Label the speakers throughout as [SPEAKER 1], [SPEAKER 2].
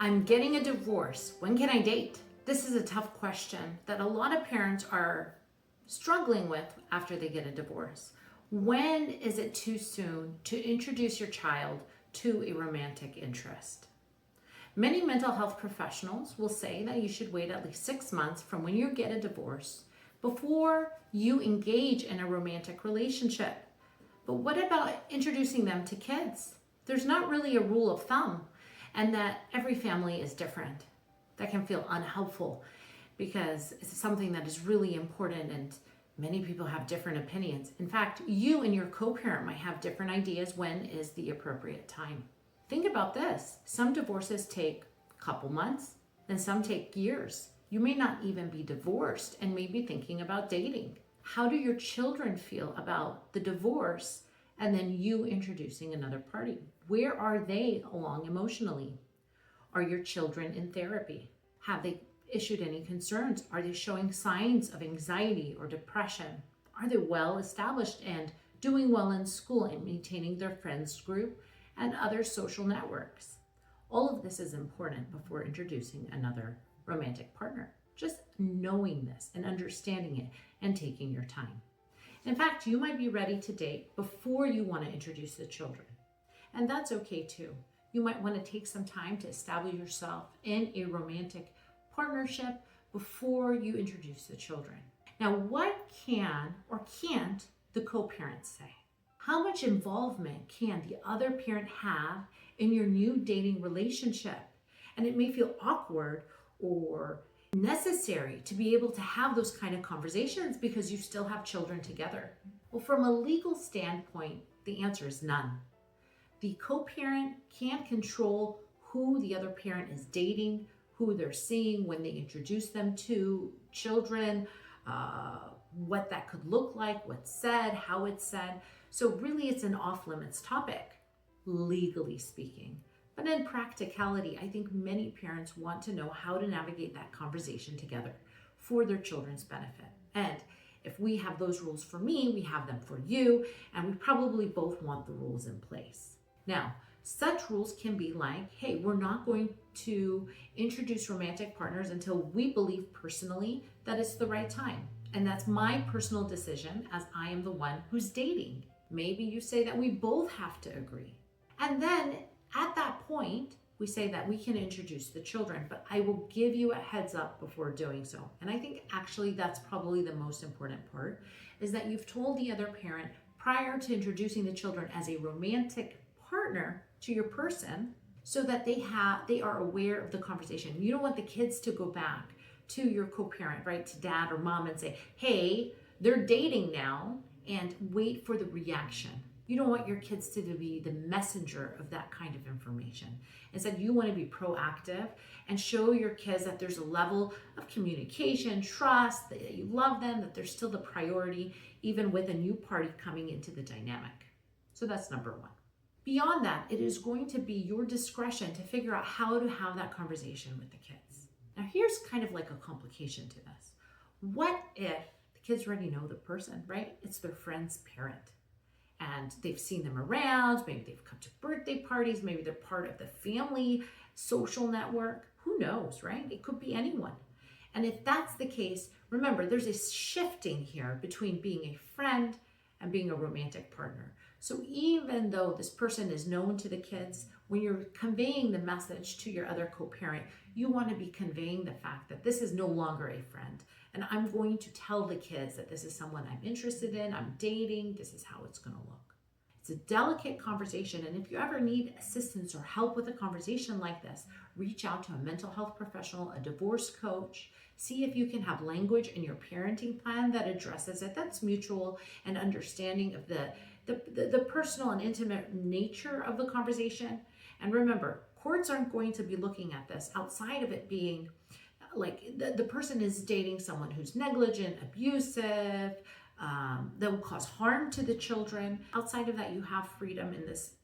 [SPEAKER 1] I'm getting a divorce. When can I date? This is a tough question that a lot of parents are struggling with after they get a divorce. When is it too soon to introduce your child to a romantic interest? Many mental health professionals will say that you should wait at least 6 months from when you get a divorce before you engage in a romantic relationship. But what about introducing them to kids? There's not really a rule of thumb, and that every family is different. That can feel unhelpful because it's something that is really important and many people have different opinions. In fact, you and your co-parent might have different ideas when is the appropriate time. Think about this. Some divorces take a couple months and some take years. You may not even be divorced and may be thinking about dating. How do your children feel about the divorce and then you introducing another party? Where are they along emotionally? Are your children in therapy? Have they issued any concerns? Are they showing signs of anxiety or depression? Are they well established and doing well in school and maintaining their friends group and other social networks? All of this is important before introducing another romantic partner. Just knowing this and understanding it and taking your time. In fact, you might be ready to date before you want to introduce the children. And that's okay too. You might want to take some time to establish yourself in a romantic partnership before you introduce the children. Now, what can or can't the co-parent say? How much involvement can the other parent have in your new dating relationship? And it may feel awkward or necessary to be able to have those kind of conversations because you still have children together. Well, from a legal standpoint, the answer is none. The co-parent can't control who the other parent is dating, who they're seeing when they introduce them to children, what that could look like, what's said, how it's said. So really it's an off-limits topic, legally speaking. But in practicality, I think many parents want to know how to navigate that conversation together for their children's benefit. And if we have those rules for me, we have them for you, and we probably both want the rules in place. Now, such rules can be like, hey, we're not going to introduce romantic partners until we believe personally that it's the right time. And that's my personal decision as I am the one who's dating. Maybe you say that we both have to agree. And then at that point, we say that we can introduce the children, but I will give you a heads up before doing so. And I think actually that's probably the most important part, is that you've told the other parent prior to introducing the children as a romantic partner to your person so that they are aware of the conversation. You don't want the kids to go back to your co-parent, right, to dad or mom and say, hey, they're dating now, and wait for the reaction. You don't want your kids to be the messenger of that kind of information. Instead, you want to be proactive and show your kids that there's a level of communication, trust, that you love them, that they're still the priority, even with a new party coming into the dynamic. So that's number one. Beyond that, it is going to be your discretion to figure out how to have that conversation with the kids. Now, here's kind of like a complication to this. What if the kids already know the person, right? It's their friend's parent. And they've seen them around, maybe they've come to birthday parties, maybe they're part of the family social network. Who knows, right? It could be anyone. And if that's the case, remember, there's a shifting here between being a friend and being a romantic partner. So even though this person is known to the kids, when you're conveying the message to your other co-parent, you want to be conveying the fact that this is no longer a friend. And I'm going to tell the kids that this is someone I'm interested in, I'm dating, this is how it's going to look. It's a delicate conversation, and if you ever need assistance or help with a conversation like this, reach out to a mental health professional, a divorce coach. See if you can have language in your parenting plan that addresses it, that's mutual and understanding of the personal and intimate nature of the conversation. And remember, courts aren't going to be looking at this outside of it being like the person is dating someone who's negligent, abusive, that will cause harm to the children. Outside of that, you have freedom in this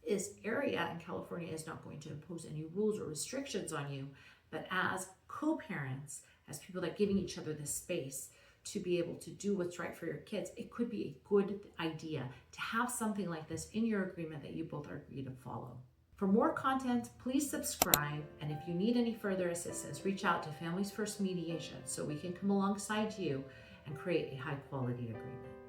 [SPEAKER 1] area, and California is not going to impose any rules or restrictions on you. But as co-parents, as people that are giving each other the space to be able to do what's right for your kids, it could be a good idea to have something like this in your agreement that you both are agreed to follow. For more content, please subscribe. And if you need any further assistance, reach out to Families First Mediation so we can come alongside you and create a high quality agreement.